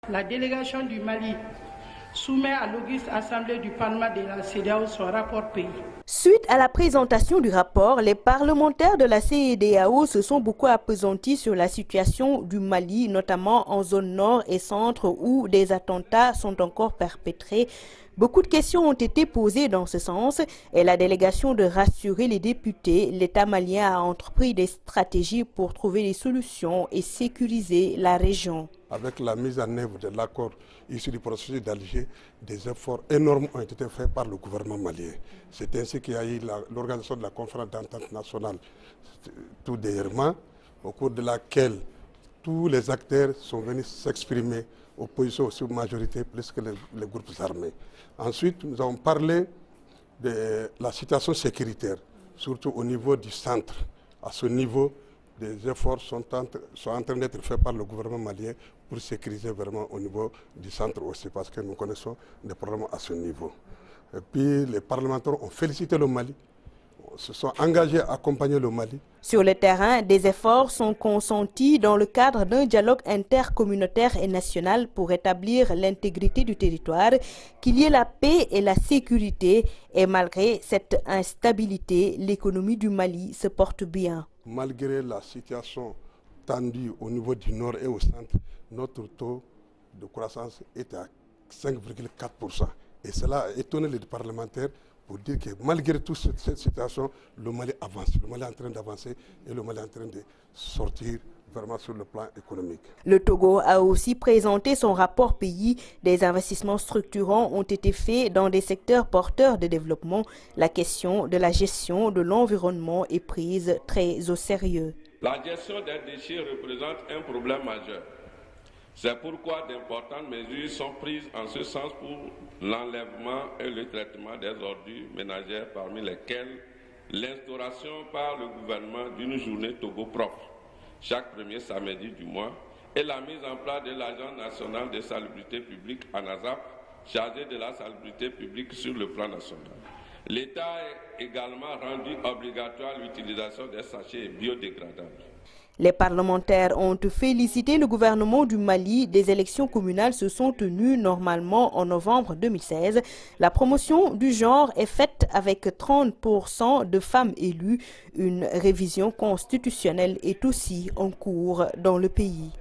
La délégation du Mali soumet à l'Auguste Assemblée du Parlement de la CEDEAO son rapport pays. Suite à la présentation du rapport, les parlementaires de la CEDEAO se sont beaucoup appesantis sur la situation du Mali, notamment en zone nord et centre où des attentats sont encore perpétrés. Beaucoup de questions ont été posées dans ce sens et la délégation de rassurer les députés, l'État malien a entrepris des stratégies pour trouver des solutions et sécuriser la région. Avec la mise en œuvre de l'accord issu du processus d'Alger, des efforts énormes ont été faits par le gouvernement malien. C'est ainsi qu'il y a eu l'organisation de la conférence d'entente nationale tout dernièrement, au cours de laquelle tous les acteurs sont venus s'exprimer, opposition aussi majorité plus que les groupes armés. Ensuite, nous avons parlé de la situation sécuritaire, surtout au niveau du centre. À ce niveau, des efforts sont en train d'être faits par le gouvernement malien pour sécuriser vraiment au niveau du centre aussi, parce que nous connaissons des problèmes à ce niveau. Et puis les parlementaires ont félicité le Mali, se sont engagés à accompagner le Mali. Sur le terrain, des efforts sont consentis dans le cadre d'un dialogue intercommunautaire et national pour rétablir l'intégrité du territoire, qu'il y ait la paix et la sécurité. Et malgré cette instabilité, l'économie du Mali se porte bien. Malgré la situation tendue au niveau du nord et au centre, notre taux de croissance est à 5,4%. Et cela a étonné les parlementaires pour dire que malgré toute cette situation, le Mali avance. Le Mali est en train d'avancer et le Mali est en train de sortir vraiment sur le plan économique. Le Togo a aussi présenté son rapport pays. Des investissements structurants ont été faits dans des secteurs porteurs de développement. La question de la gestion de l'environnement est prise très au sérieux. La gestion des déchets représente un problème majeur. C'est pourquoi d'importantes mesures sont prises en ce sens pour l'enlèvement et le traitement des ordures ménagères, parmi lesquelles l'instauration par le gouvernement d'une journée Togo propre, chaque premier samedi du mois, et la mise en place de l'Agence nationale de salubrité publique, ANASAP, chargée de la salubrité publique sur le plan national. L'État a également rendu obligatoire l'utilisation des sachets biodégradables. Les parlementaires ont félicité le gouvernement du Mali. Des élections communales se sont tenues normalement en novembre 2016. La promotion du genre est faite avec 30% de femmes élues. Une révision constitutionnelle est aussi en cours dans le pays.